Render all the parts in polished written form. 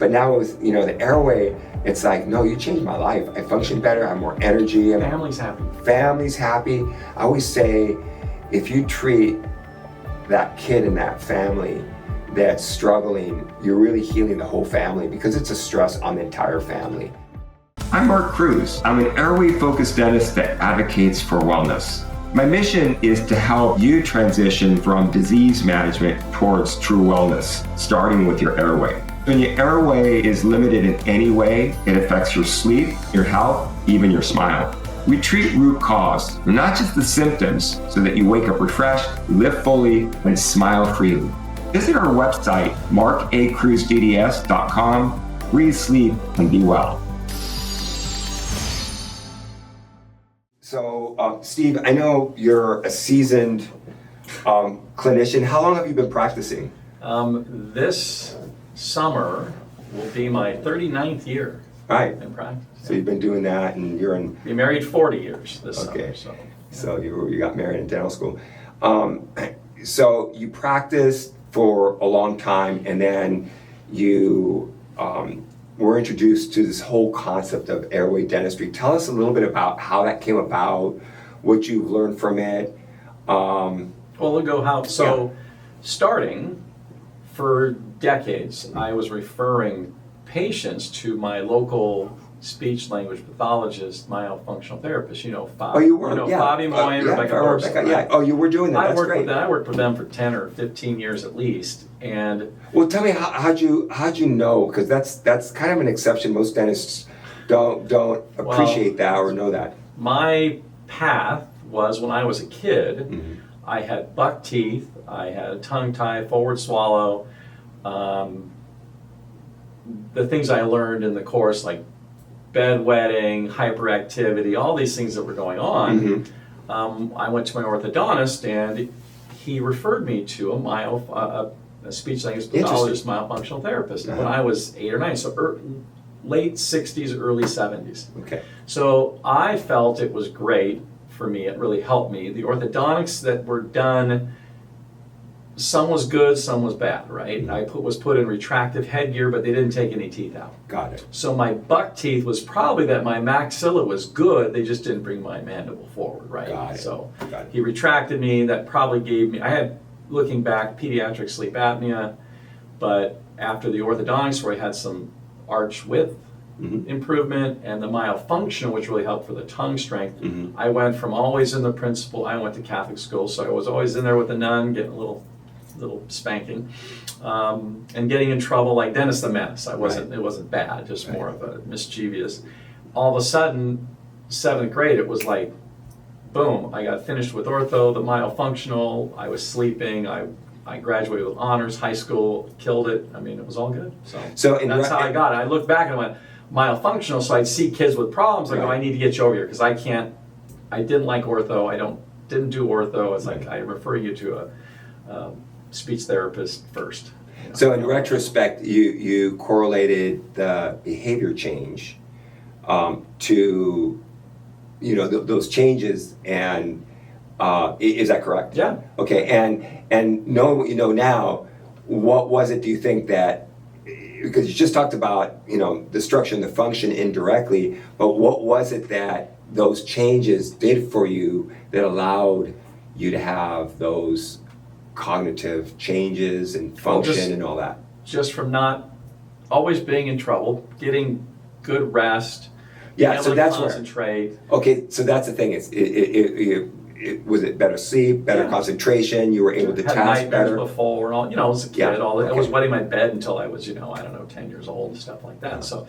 But now with, the airway, it's like, no, you changed my life. I function better, I have more energy. Family's happy. Family's happy. I always say, if you treat that kid in that family that's struggling, you're really healing the whole family because it's a stress on the entire family. I'm Mark Cruz. I'm an airway-focused dentist that advocates for wellness. My mission is to help you transition from disease management towards true wellness, starting with your airway. When your airway is limited in any way, it affects your sleep, your health, even your smile. We treat root cause, not just the symptoms, so that you wake up refreshed, live fully, and smile freely. Visit our website, markacruzdds.com. Breathe, sleep, and be well. So, Steve, I know you're a seasoned clinician. How long have you been practicing? This summer will be my 39th year in practice. So you've been doing that, and you're in... We married 40 years this summer. So you got married in dental school. So you practiced for a long time, and then you were introduced to this whole concept of airway dentistry. Tell us a little bit about how that came about, what you've learned from it. Starting for decades, I was referring patients to my local speech language pathologist, myofunctional therapist. Bobby Moy and Rebecca Orson. Oh, you were doing that. That's great. I worked with them for 10 or 15 years at least. And well, tell me how'd you know? Because that's kind of an exception. Most dentists don't appreciate that or know that. My path was when I was a kid. I had buck teeth. I had a tongue tie, forward swallow. The things I learned in the course, like bedwetting, hyperactivity, all these things that were going on. I went to my orthodontist, and he referred me to a speech language pathologist, myofunctional therapist when I was 8 or 9, so late 60s, early 70s. Okay. So I felt it was great for me. It really helped me. The orthodontics that were done, some was good, some was bad, right? I was put in retractive headgear, but they didn't take any teeth out. Got it. So my buck teeth was probably that my maxilla was good, they just didn't bring my mandible forward, right? Got it. So he retracted me, that probably gave me, I had, looking back, pediatric sleep apnea, but after the orthodontics where I had some arch width improvement and the myofunctional, which really helped for the tongue strength, I went from always in the principal, I went to Catholic school, so I was always in there with the nun, getting a little spanking, and getting in trouble like Dennis the Menace. It wasn't bad, just more of a mischievous. All of a sudden, 7th grade, it was like, boom, I got finished with ortho, the myofunctional, I was sleeping, I graduated with honors, high school, killed it. I mean, it was all good. So that's how I got it. I looked back and I went, myofunctional, so I'd see kids with problems, I go, I need to get you over here, because I didn't like ortho, didn't do ortho. It's like, I refer you to a speech therapist first. So in retrospect, you correlated the behavior change to those changes, and is that correct? Yeah. Okay, and know what you know now, what was it, do you think, that, because you just talked about the structure and the function indirectly, but what was it that those changes did for you that allowed you to have those cognitive changes and function and all that? Just from not always being in trouble, getting good rest, so that's concentrate. Okay, so that's the thing. Was it better sleep, better concentration? You were able to task better before, and all. As a kid, I was wetting my bed until I was 10 years old and stuff like that. So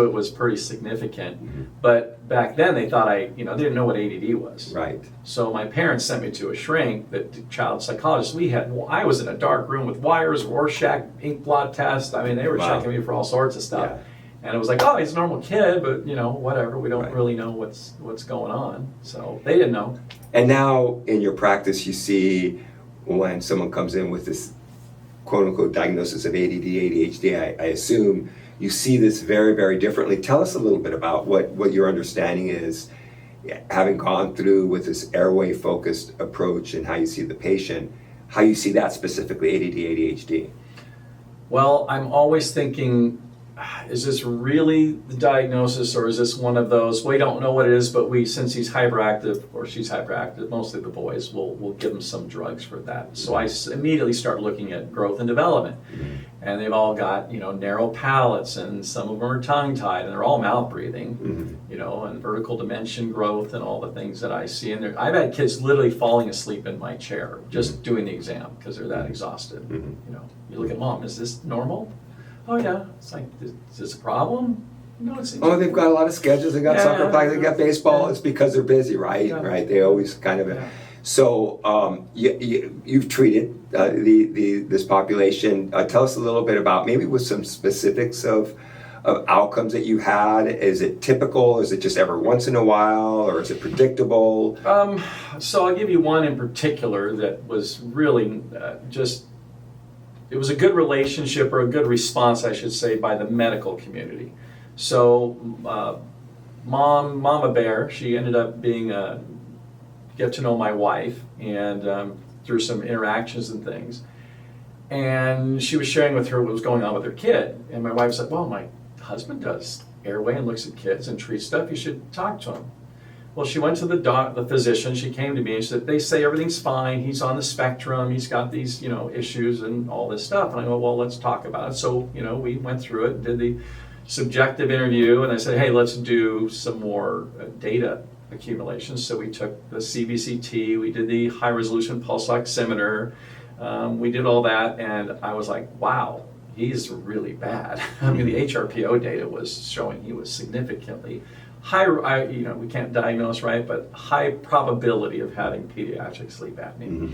it was pretty significant. But back then they thought they didn't know what ADD was. Right. So my parents sent me to a shrink, the child psychologist. I was in a dark room with wires, Rorschach ink blot test. I mean, they were checking me for all sorts of stuff. Yeah. And it was like, oh, he's a normal kid, but whatever. We don't really know what's going on. So they didn't know. And now in your practice, you see when someone comes in with this quote unquote diagnosis of ADD, ADHD, I assume you see this very, very differently. Tell us a little bit about what your understanding is, having gone through with this airway-focused approach, and how you see the patient, how you see that specifically, ADD, ADHD. Well, I'm always thinking is this really the diagnosis, or is this one of those, we don't know what it is, but since he's hyperactive or she's hyperactive, mostly the boys, we'll give them some drugs for that. So I immediately start looking at growth and development. And they've all got, narrow palates, and some of them are tongue-tied, and they're all mouth breathing, and vertical dimension growth and all the things that I see in there. I've had kids literally falling asleep in my chair just doing the exam because they're that exhausted. You look at mom, is this normal? Oh yeah. It's like, is this a problem? No, it's they've got a lot of schedules. They got soccer practice. They got baseball. Yeah. It's because they're busy, right? Yeah. Right. They always kind of. Yeah. So you've treated this population. Tell us a little bit about, maybe with some specifics of outcomes that you had. Is it typical? Is it just every once in a while, or is it predictable? So I'll give you one in particular that was really it was a good relationship, or a good response, I should say, by the medical community. So Mama Bear, she ended up being get to know my wife, and through some interactions and things. And she was sharing with her what was going on with her kid. And my wife said, well, my husband does airway and looks at kids and treats stuff. You should talk to him. Well, she went to the physician. She came to me and she said, they say everything's fine. He's on the spectrum. He's got these, issues and all this stuff. And I go, well, let's talk about it. So, we went through it, did the subjective interview, and I said, hey, let's do some more data accumulation. So we took the CBCT, we did the high resolution pulse oximeter, we did all that, and I was like, wow, he's really bad. I mean, the HRPO data was showing he was significantly high, we can't diagnose, right, but high probability of having pediatric sleep apnea.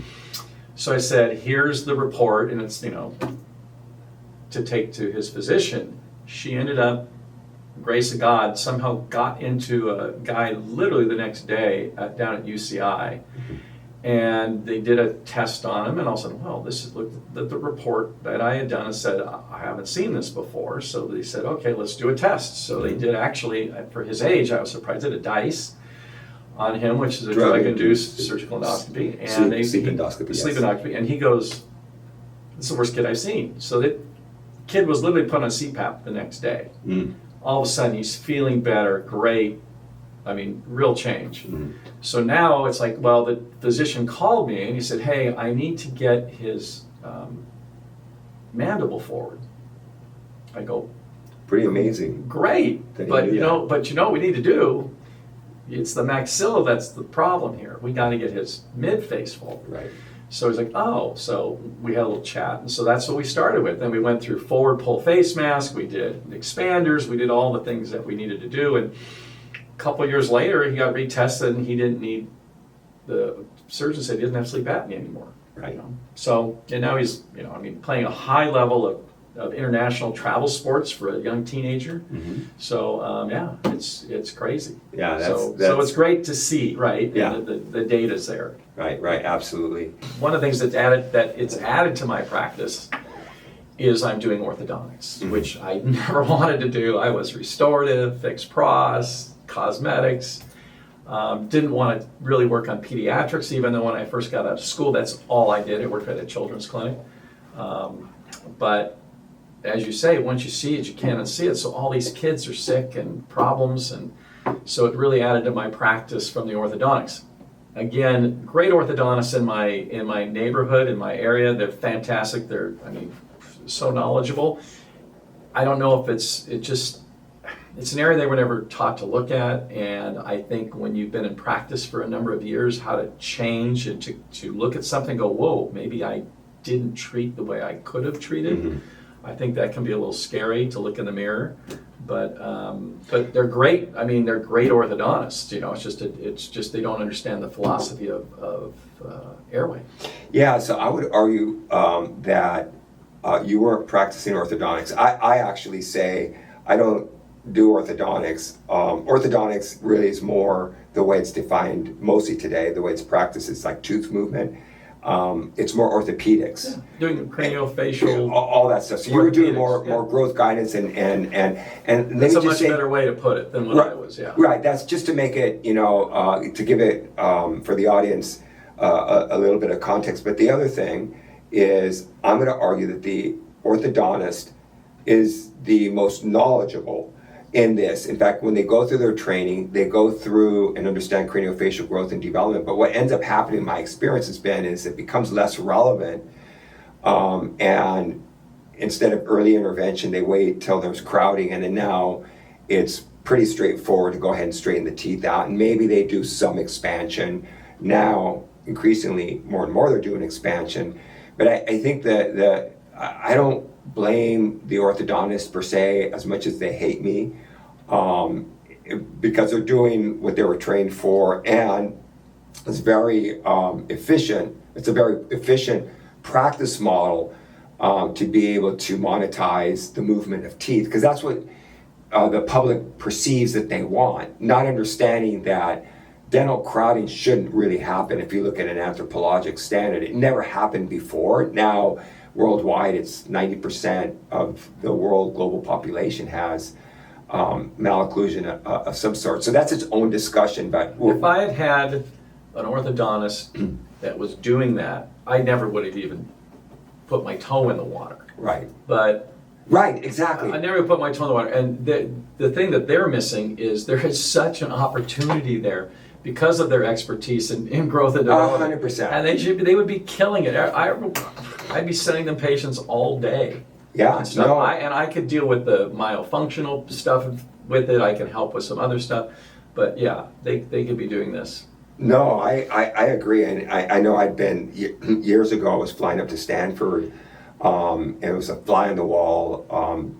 So I said, here's the report, and it's, to take to his physician. She ended up, grace of God, somehow got into a guy literally the next day down at UCI, and they did a test on him, and all of a sudden, well, this is looked at the report that I had done and said, I haven't seen this before. So they said, okay, let's do a test. So they did, actually, for his age, I was surprised, did a DICE on him, which is a drug-induced surgical endoscopy, and sleep endoscopy, and he goes, this is the worst kid I've seen. So the kid was literally put on CPAP the next day. All of a sudden, he's feeling better, great. I mean, real change. So now it's like, well, the physician called me and he said, hey, I need to get his mandible forward. I go, pretty amazing. Great, but what we need to do, it's the maxilla that's the problem here. We got to get his mid-face forward. Right. So he's like, oh, so we had a little chat. And so that's what we started with. Then we went through forward pull face mask, we did expanders, we did all the things that we needed to do. And a couple of years later, he got retested and he didn't need, the surgeon said he doesn't have sleep apnea anymore. Right. So, and now he's, playing a high level of international travel sports for a young teenager. So, it's crazy. Yeah, so it's great to see, right? Yeah. The data's there. Right, absolutely. One of the things it's added to my practice is I'm doing orthodontics, which I never wanted to do. I was restorative, fixed pros, cosmetics. Didn't want to really work on pediatrics, even though when I first got out of school, that's all I did. I worked at a children's clinic. But as you say, once you see it, you can't unsee it. So all these kids are sick and problems, and so it really added to my practice from the orthodontics. Again, great orthodontists in my neighborhood, in my area. They're fantastic. They're, so knowledgeable. I don't know if it's an area they were never taught to look at, and I think when you've been in practice for a number of years, how to change and to look at something and go, whoa, maybe I didn't treat the way I could have treated. I think that can be a little scary to look in the mirror, but they're great. They're great orthodontists. It's just they don't understand the philosophy of airway. Yeah. So I would argue that you weren't practicing orthodontics. I actually say I don't do orthodontics. Orthodontics really is more the way it's defined mostly today. The way it's practiced is like tooth movement. It's more orthopedics. Yeah. Doing craniofacial, all that stuff. So you were doing more growth guidance and that's a much better way to put it than what I was. Yeah. Right. That's just to make it, to give it for the audience a little bit of context. But the other thing is, I'm going to argue that the orthodontist is the most knowledgeable in this. In fact, when they go through their training, they go through and understand craniofacial growth and development. But what ends up happening, my experience has been, is it becomes less relevant. And instead of early intervention, they wait till there's crowding, and then now it's pretty straightforward to go ahead and straighten the teeth out. And maybe they do some expansion. Now, increasingly, more and more, they're doing expansion. But I think that I don't blame the orthodontists per se as much as they hate me, because they're doing what they were trained for, and it's very efficient. It's a very efficient practice model to be able to monetize the movement of teeth, because that's what the public perceives that they want, not understanding that dental crowding shouldn't really happen. If you look at an anthropologic standard, it never happened before. Now, worldwide, it's 90% of the world global population has malocclusion of some sort. So that's its own discussion. But if I had had an orthodontist that was doing that, I never would have even put my toe in the water. Right. But right, exactly. I never put my toe in the water. And the thing that they're missing is there is such an opportunity there because of their expertise in growth and development. 100%. And they would be killing it. I'd be sending them patients all day. Yeah, And stuff. I could deal with the myofunctional stuff with it. I can help with some other stuff. But yeah, they could be doing this. No, I agree. And I know I'd been, years ago, I was flying up to Stanford. And it was a fly on the wall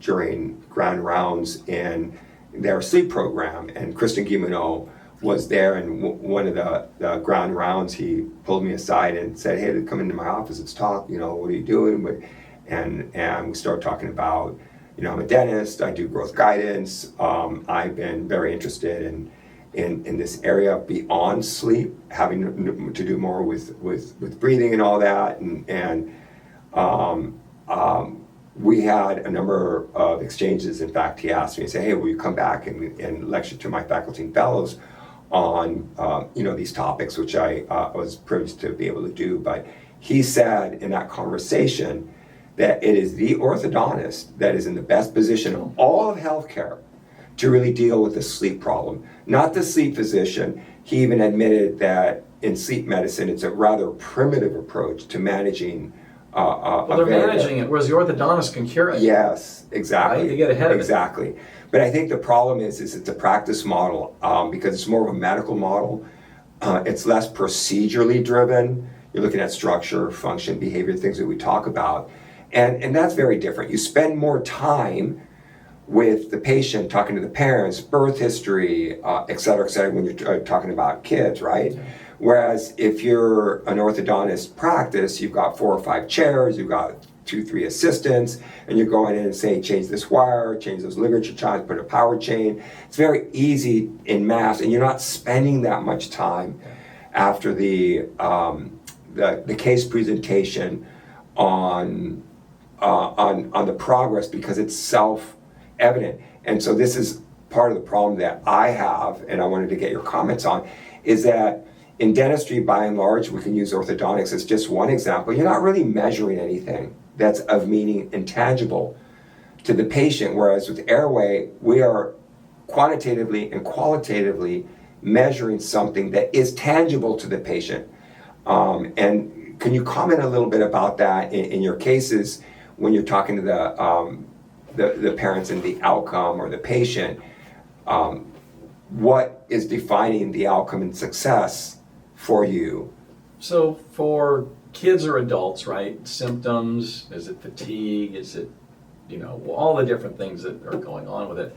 during grand rounds in their sleep program. And Kristen Guilleminault was there, and one of the ground rounds, he pulled me aside and said, "Hey, come into my office, let's talk, what are you doing?" And we started talking about, I'm a dentist, I do growth guidance, I've been very interested in this area beyond sleep, having to do more with breathing and all that, and we had a number of exchanges. In fact, he asked me, he said, "Hey, will you come back and lecture to my faculty and fellows on these topics," which I was privileged to be able to do. But he said in that conversation that it is the orthodontist that is in the best position of all of healthcare to really deal with the sleep problem, not the sleep physician. He even admitted that in sleep medicine, it's a rather primitive approach to managing. Well, they're managing it, whereas the orthodontist can cure it. Yes, exactly. Right? They get ahead of it. Exactly. But I think the problem is it's a practice model because it's more of a medical model. It's less procedurally driven. You're looking at structure, function, behavior, things that we talk about. And that's very different. You spend more time with the patient, talking to the parents, birth history, et cetera, when you're talking about kids, right? Whereas if you're an orthodontist practice, you've got 4 or 5 chairs, you've got 2, 3 assistants, and you're going in and saying, change this wire, change those ligature chains, put a power chain. It's very easy in mass, and you're not spending that much time after the case presentation on the progress, because it's self-evident. And so this is part of the problem that I have, and I wanted to get your comments on, is that in dentistry, by and large, we can use orthodontics as just one example. You're not really measuring anything that's of meaning and tangible to the patient, whereas with airway, we are quantitatively and qualitatively measuring something that is tangible to the patient. And can you comment a little bit about that in your cases when you're talking to the parents and the outcome, or the patient? What is defining the outcome and success for you? So for kids or adults, right? Symptoms, is it fatigue? Is it, all the different things that are going on with it?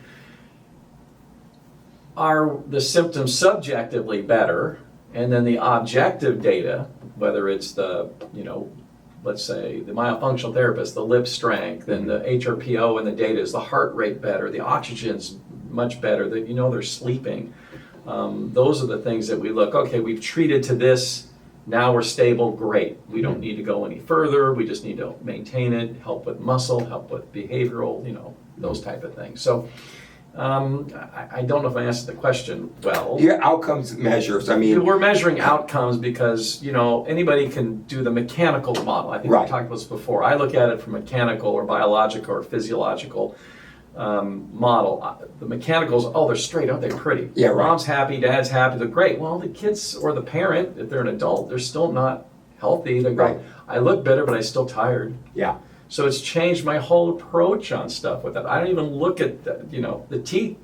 Are the symptoms subjectively better? And then the objective data, whether it's the, let's say the myofunctional therapist, the lip strength, and the HRPO, and the data, is the heart rate better, the oxygen's much better, that they're sleeping. Those are the things that we look, okay, we've treated to this, now we're stable, great. We don't need to go any further, we just need to maintain it, help with muscle, help with behavioral, those type of things. So I don't know if I answered the question well. Your outcomes measures, I mean, We're measuring outcomes because, anybody can do the mechanical model. I think Right. we talked about this before. I look at it from mechanical or biological or physiological model. The mechanicals, they're straight, aren't they pretty? Yeah, right. Mom's happy, dad's happy, they're great. Well, the kids or the parent, if they're an adult, they're still not healthy. They're going, Right. I look better, but I'm still tired. yeah. So it's changed my whole approach on stuff with that. I don't even look at the teeth.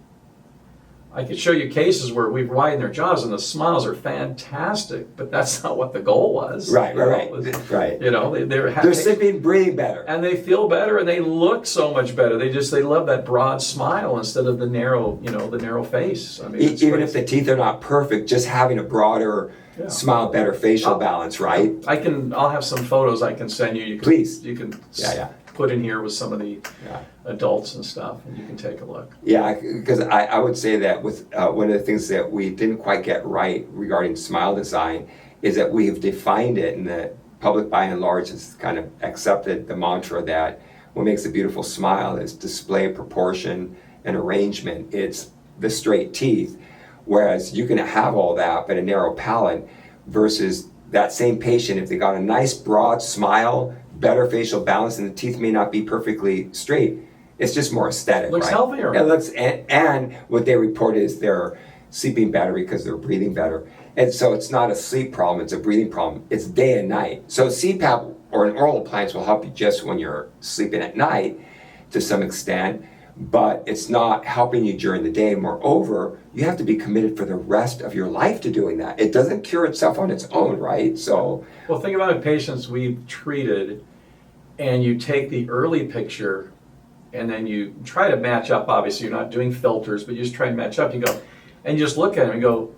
I could show you cases where we've widened their jaws and the smiles are fantastic, but that's not what the goal was. Right. They're sleeping, breathing better. And they feel better and they look so much better. They love that broad smile instead of the narrow face. I mean, Even if the teeth are not perfect, just having a broader smile, better facial balance, right? I'll have some photos I can send you. Please. You can Yeah. put in here with some of the adults and stuff, and you can take a look. Yeah, because I would say that with one of the things that we didn't quite get right regarding smile design is that we have defined it, and the public by and large has kind of accepted the mantra that what makes a beautiful smile is display, proportion, and arrangement. It's the straight teeth, whereas you can have all that but a narrow palate versus that same patient, if they got a nice broad smile, better facial balance, and the teeth may not be perfectly straight, it's just more aesthetic. Looks right? healthier. It looks, and what they report is they're sleeping better because they're breathing better. And so it's not a sleep problem, it's a breathing problem. It's day and night. So CPAP or an oral appliance will help you just when you're sleeping at night to some extent, but it's not helping you during the day. Moreover, you have to be committed for the rest of your life to doing that. It doesn't cure itself on its own, right? So, well, think about it, patients we've treated, and you take the early picture, and then you try to match up. Obviously, you're not doing filters, but you just try and match up. You go, and you just look at them and go,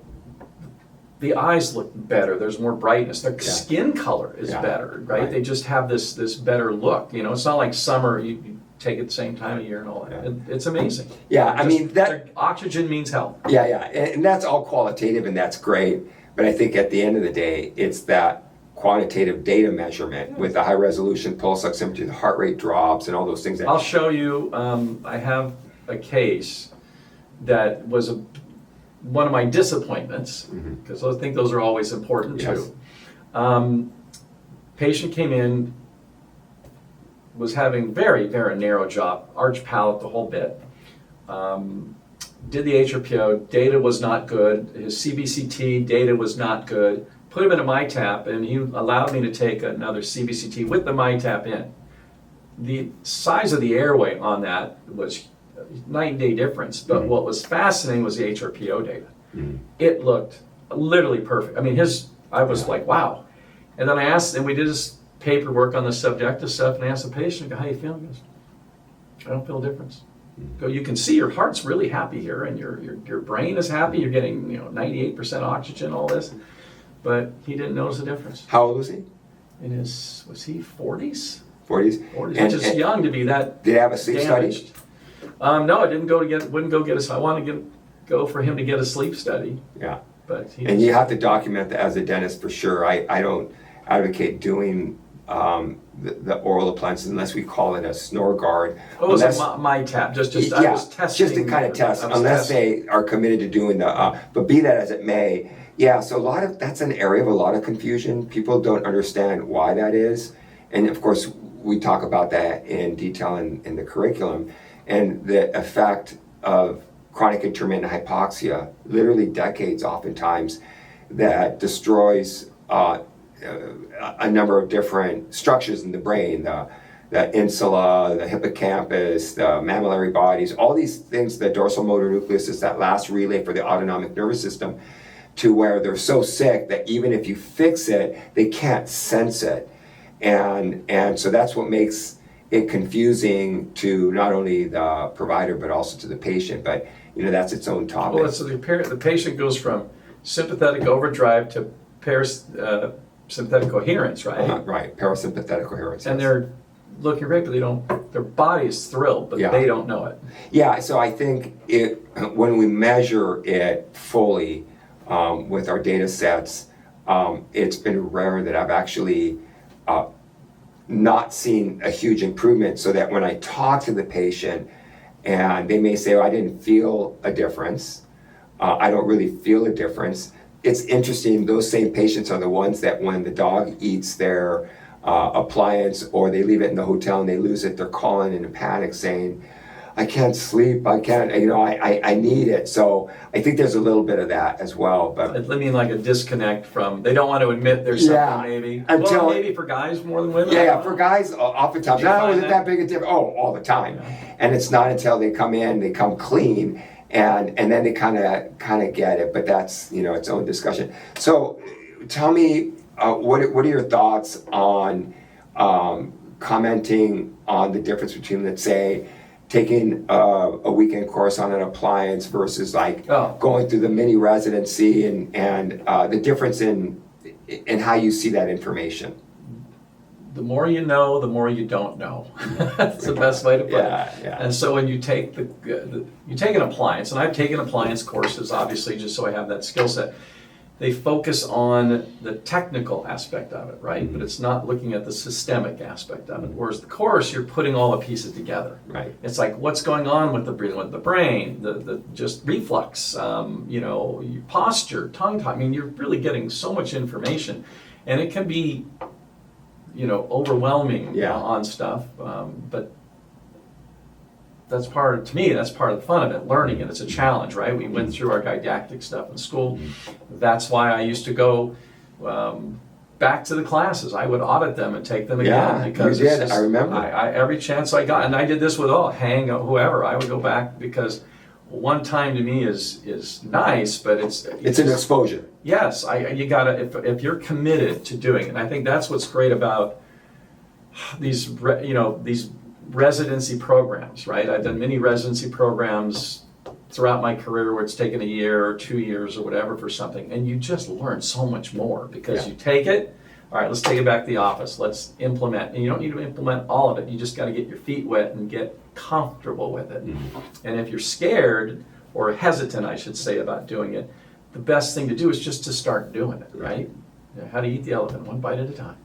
the eyes look better. There's more brightness. Their skin color is better, right? They just have this better look. It's not like summer. You take it at the same time of year and all that. It's amazing. Yeah, I mean that oxygen means health. Yeah, and that's all qualitative, and that's great. But I think at the end of the day, it's that quantitative data measurement with the high resolution pulse oximetry, the heart rate drops, and all those things. I'll show you. I have a case that was one of my disappointments, because I think those are always important too. Patient came in, was having very, very narrow jaw, arch palate, the whole bit. Did the HRPO, data was not good. His CBCT data was not good. Put him in a MyTap, and he allowed me to take another CBCT with the MyTap in. The size of the airway on that was night and day difference, but what was fascinating was the HRPO data. It looked literally perfect. I mean, I was like, wow. And then I asked, and we did this paperwork on the subjective stuff, and I asked the patient, how you feeling? He goes, I don't feel a difference. Go, you can see your heart's really happy here, and your brain is happy. You're getting 98% oxygen, all this, but he didn't notice the difference. How old was he? Was he 40s? 40s. 40s, which is young to be that. Did he have a sleep damaged. study? No, I didn't wouldn't go get I wanted to go for him to get a sleep study. Yeah. But and you have to document that as a dentist for sure. I don't advocate doing the oral appliances unless we call it a snore guard. What was it, MyTap? I was testing. Just to kind of test, unless they are committed to doing the, but be that as it may, so that's an area of a lot of confusion. People don't understand why that is. And of course, we talk about that in detail in the curriculum, and the effect of chronic intermittent hypoxia, literally decades oftentimes, that destroys a number of different structures in the brain, the insula, the hippocampus, the mammillary bodies, all these things. The dorsal motor nucleus is that last relay for the autonomic nervous system, to where they're so sick that even if you fix it, they can't sense it. And so that's what makes it confusing to not only the provider but also to the patient. But that's its own topic. Well, so the patient goes from sympathetic overdrive to sympathetic coherence, right? Right, parasympathetic coherence. And they're looking great, but their body is thrilled, but they don't know it. Yeah, so I think when we measure it fully with our data sets, it's been rare that I've actually not seen a huge improvement, so that when I talk to the patient and they may say, oh, I didn't feel a difference. I don't really feel a difference. It's interesting, those same patients are the ones that when the dog eats their appliance or they leave it in the hotel and they lose it, they're calling in a panic saying, I can't sleep, I can't, I need it. So I think there's a little bit of that as well. But I mean, like a disconnect from, they don't want to admit there's something maybe. Well, maybe for guys more than women. Yeah, for guys, oftentimes, no, is it that big a difference? Oh, all the time. Yeah. And it's not until they come in, they come clean, and then they kind of get it. But that's, its own discussion. So tell me, what are your thoughts on commenting on the difference between, let's say, taking a weekend course on an appliance versus going through the mini residency and the difference in how you see that information? The more you know, the more you don't know. That's the best way to put it. Yeah. And so when you take you take an appliance, and I've taken appliance courses, obviously, just so I have that skill set. They focus on the technical aspect of it, right? But it's not looking at the systemic aspect of it. Whereas the course, you're putting all the pieces together. Right. It's like what's going on with the breathing, with the brain, the just reflux, your posture, tongue tie. I mean, you're really getting so much information, and it can be, overwhelming on stuff. But that's part of the fun of it, learning it. It's a challenge, right? We went through our didactic stuff in school. That's why I used to go back to the classes. I would audit them and take them again. Because you did. I remember. I every chance I got, and I did this with whoever, I would go back because one time to me is nice, but it's an exposure. Yes, you gotta, if you're committed to doing it. And I think that's what's great about these residency programs, right? I've done many residency programs throughout my career where it's taken a year or 2 years or whatever for something, and you just learn so much more because you take it, all right, let's take it back to the office, let's implement, and you don't need to implement all of it, you just got to get your feet wet and get comfortable with it. And if you're scared, or hesitant I should say, about doing it, the best thing to do is just to start doing it, right? How to eat the elephant, one bite at a time.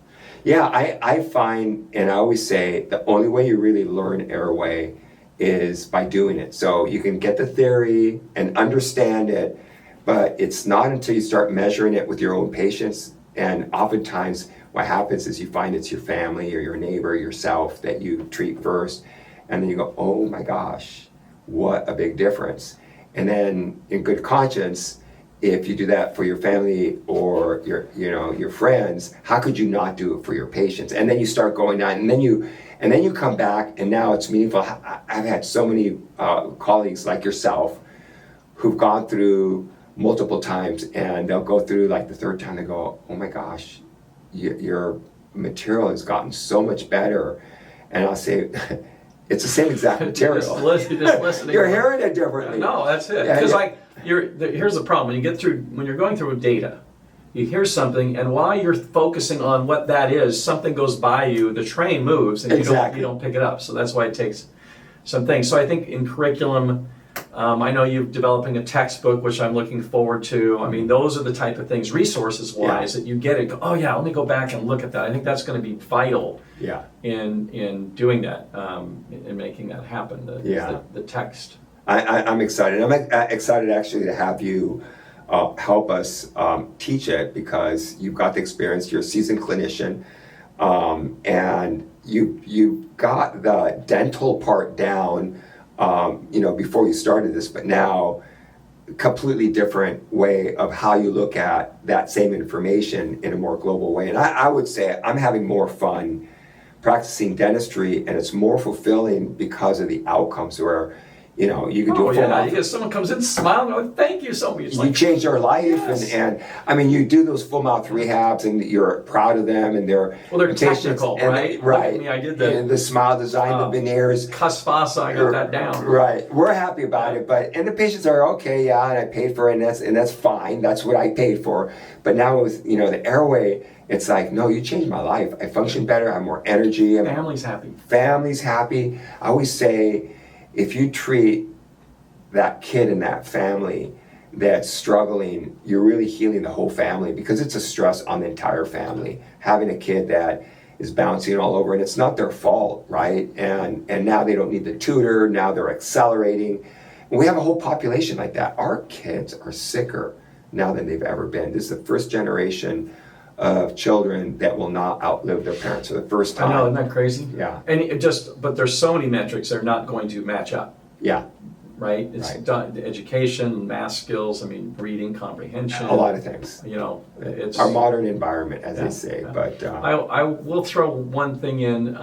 Yeah, I find, and I always say, the only way you really learn airway is by doing it. So you can get the theory and understand it, but it's not until you start measuring it with your own patients. And oftentimes what happens is you find it's your family or your neighbor, yourself, that you treat first. And then you go, oh my gosh, what a big difference. And then in good conscience, if you do that for your family or your friends, how could you not do it for your patients? And then you start going on, and then you come back, and now it's meaningful. I've had so many colleagues like yourself who've gone through multiple times, and they'll go through like the third time, they go, oh my gosh, your material has gotten so much better. And I'll say, it's the same exact material. just listening. You're hearing it differently. No, that's it. Because here's the problem. When you're going through data, you hear something, and while you're focusing on what that is, something goes by you, the train moves, and you don't pick it up. So that's why it takes some things. So I think in curriculum, I know you're developing a textbook, which I'm looking forward to. I mean, those are the type of things, resources-wise, that you get it. Oh yeah, let me go back and look at that. I think that's going to be vital in doing that, in making that happen. The text. I'm excited. I'm excited actually to have you help us teach it, because you've got the experience. You're a seasoned clinician, and you've got the dental part down. Before you started this, but now completely different way of how you look at that same information in a more global way. And I would say I'm having more fun practicing dentistry, and it's more fulfilling because of the outcomes where, you can do a full mouth. Because someone comes in smiling, oh, thank you so much. You change their life, and I mean, you do those full mouth rehabs, and you're proud of them, and they're technical, right? Right. I did the smile design, the veneers. Cus fossa, I got that down. Right. We're happy about it, and the patients are okay, and I paid for it, and that's fine. That's what I paid for. But now with the airway, it's like, no, you changed my life. I function better. I have more energy. Family's happy. Family's happy. I always say, if you treat that kid in that family that's struggling, you're really healing the whole family, because it's a stress on the entire family. Having a kid that is bouncing all over, and it's not their fault, right? And now they don't need the tutor, now they're accelerating. And we have a whole population like that. Our kids are sicker now than they've ever been. This is the first generation of children that will not outlive their parents for the first time. I know, isn't that crazy? Yeah. And but there's so many metrics that are not going to match up. Yeah. Right? It's education, math skills, I mean, reading, comprehension. A lot of things. You know, it's our modern environment, as they say. Yeah. But I will throw one thing in.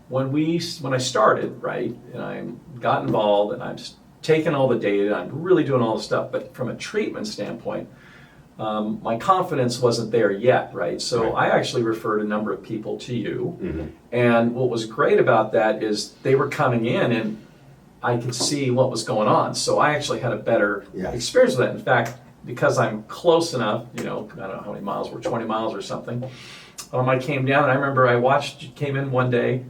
When I started, right, and I got involved, and I'm taking all the data, I'm really doing all the stuff, but from a treatment standpoint, my confidence wasn't there yet, right? So I actually referred a number of people to you, and what was great about that is they were coming in and I could see what was going on. So I actually had a better experience with that. In fact, because I'm close enough, you know, I don't know how many miles, we're 20 miles or something, I came down and I remember I came in one day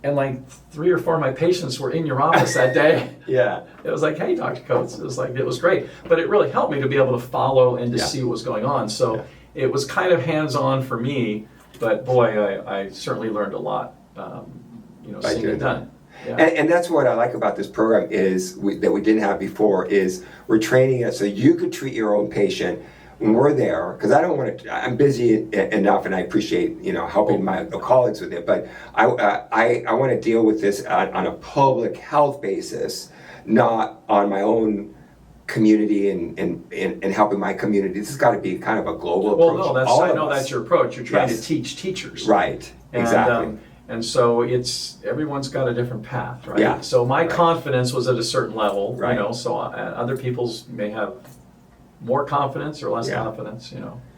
and like 3 or 4 of my patients were in your office that day. Yeah. It was like, hey, Dr. Coates. It was great. But it really helped me to be able to follow and to see what was going on. So it was kind of hands-on for me, but boy, I certainly learned a lot, seeing it done. Yeah. And that's what I like about this program is that we didn't have before is we're training it so you could treat your own patient when we're there, because I don't want to, I'm busy enough and I appreciate, helping my colleagues with it, but I want to deal with this on a public health basis, not on my own community and helping my community. This has got to be kind of a global approach. Well, no, I know that's your approach. You're trying to teach teachers. Right, exactly. And so everyone's got a different path, right? Yeah. So my confidence was at a certain level, right. So other people's may have more confidence or less confidence,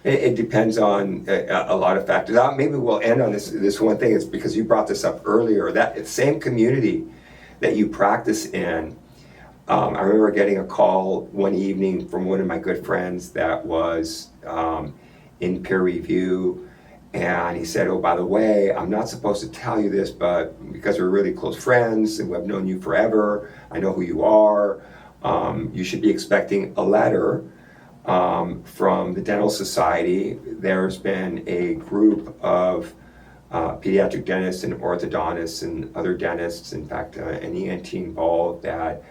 It depends on a lot of factors. Maybe we'll end on this one thing. It's because you brought this up earlier. That same community that you practice in, I remember getting a call one evening from one of my good friends that was in peer review, and he said, oh, by the way, I'm not supposed to tell you this, but because we're really close friends and we've known you forever, I know who you are, you should be expecting a letter from the Dental Society. There's been a group of pediatric dentists and orthodontists and other dentists, in fact, an ENT involved, that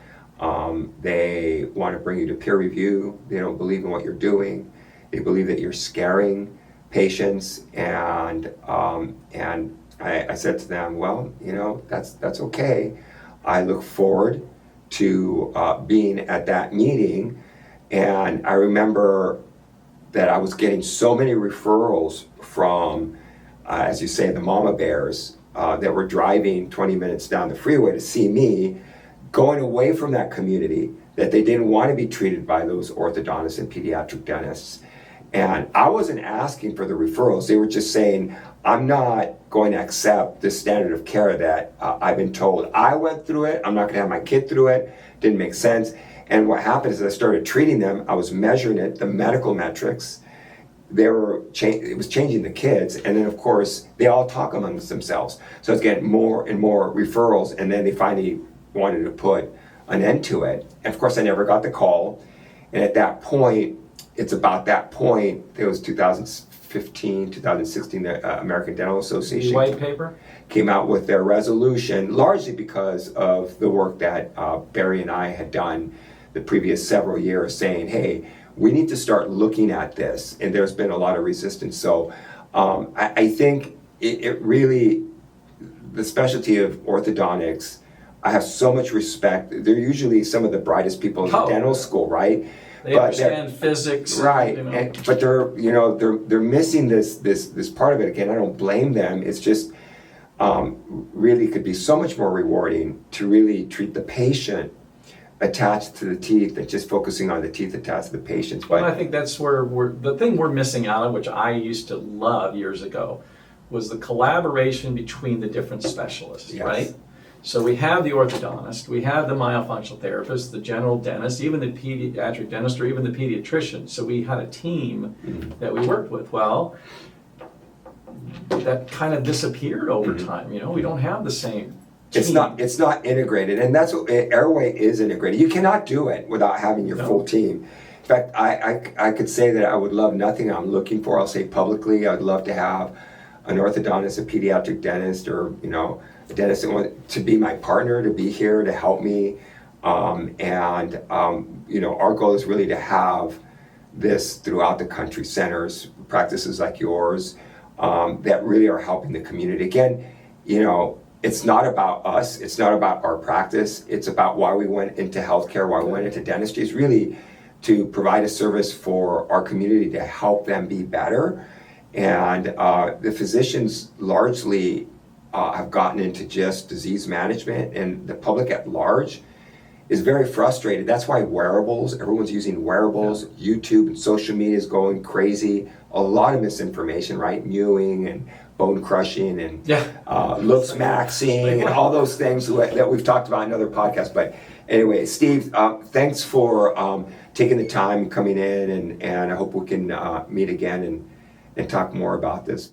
they want to bring you to peer review. They don't believe in what you're doing. They believe that you're scaring patients, and I said to them, well, that's okay. I look forward to being at that meeting. And I remember that I was getting so many referrals from, as you say, the mama bears that were driving 20 minutes down the freeway to see me, going away from that community, that they didn't want to be treated by those orthodontists and pediatric dentists. And I wasn't asking for the referrals. They were just saying, I'm not going to accept the standard of care that I've been told. I went through it. I'm not going to have my kid through it. Didn't make sense. And what happened is I started treating them. I was measuring it, the medical metrics. It was changing the kids. And then, of course, they all talk amongst themselves. So it's getting more and more referrals. And then they finally wanted to put an end to it. And, of course, I never got the call. And at that point, it's about that point, it was 2015, 2016, the American Dental Association the white paper came out with their resolution, largely because of the work that Barry and I had done the previous several years, saying, hey, we need to start looking at this. And there's been a lot of resistance. So I think it really, the specialty of orthodontics, I have so much respect. They're usually some of the brightest people in the dental school, right? They understand physics, right? But they're missing this part of it. Again, I don't blame them. It's just really could be so much more rewarding to really treat the patient attached to the teeth than just focusing on the teeth attached to the patients. But I think that's where the thing we're missing out on, which I used to love years ago, was the collaboration between the different specialists, right? So we have the orthodontist, we have the myofunctional therapist, the general dentist, even the pediatric dentist, or even the pediatrician. So we had a team that we worked with. Well, that kind of disappeared over time. We don't have the same team. It's not integrated, and that's what Airway is integrated. You cannot do it without having your full team. In fact, I could say that I would love nothing I'm looking for. I'll say publicly, I'd love to have an orthodontist, a pediatric dentist, or a dentist that wants to be my partner, to be here to help me. Our goal is really to have this throughout the country, centers, practices like yours, that really are helping the community. Again, it's not about us, it's not about our practice, it's about why we went into healthcare, why we went into dentistry. It's really to provide a service for our community to help them be better. And the physicians largely have gotten into just disease management, and the public at large is very frustrated. That's why everyone's using wearables, YouTube and social media is going crazy. A lot of misinformation, right? Mewing and bone crushing and looks maxing and all those things that we've talked about in other podcasts. But anyway, Steve, thanks for taking the time, coming in, and I hope we can meet again and talk more about this.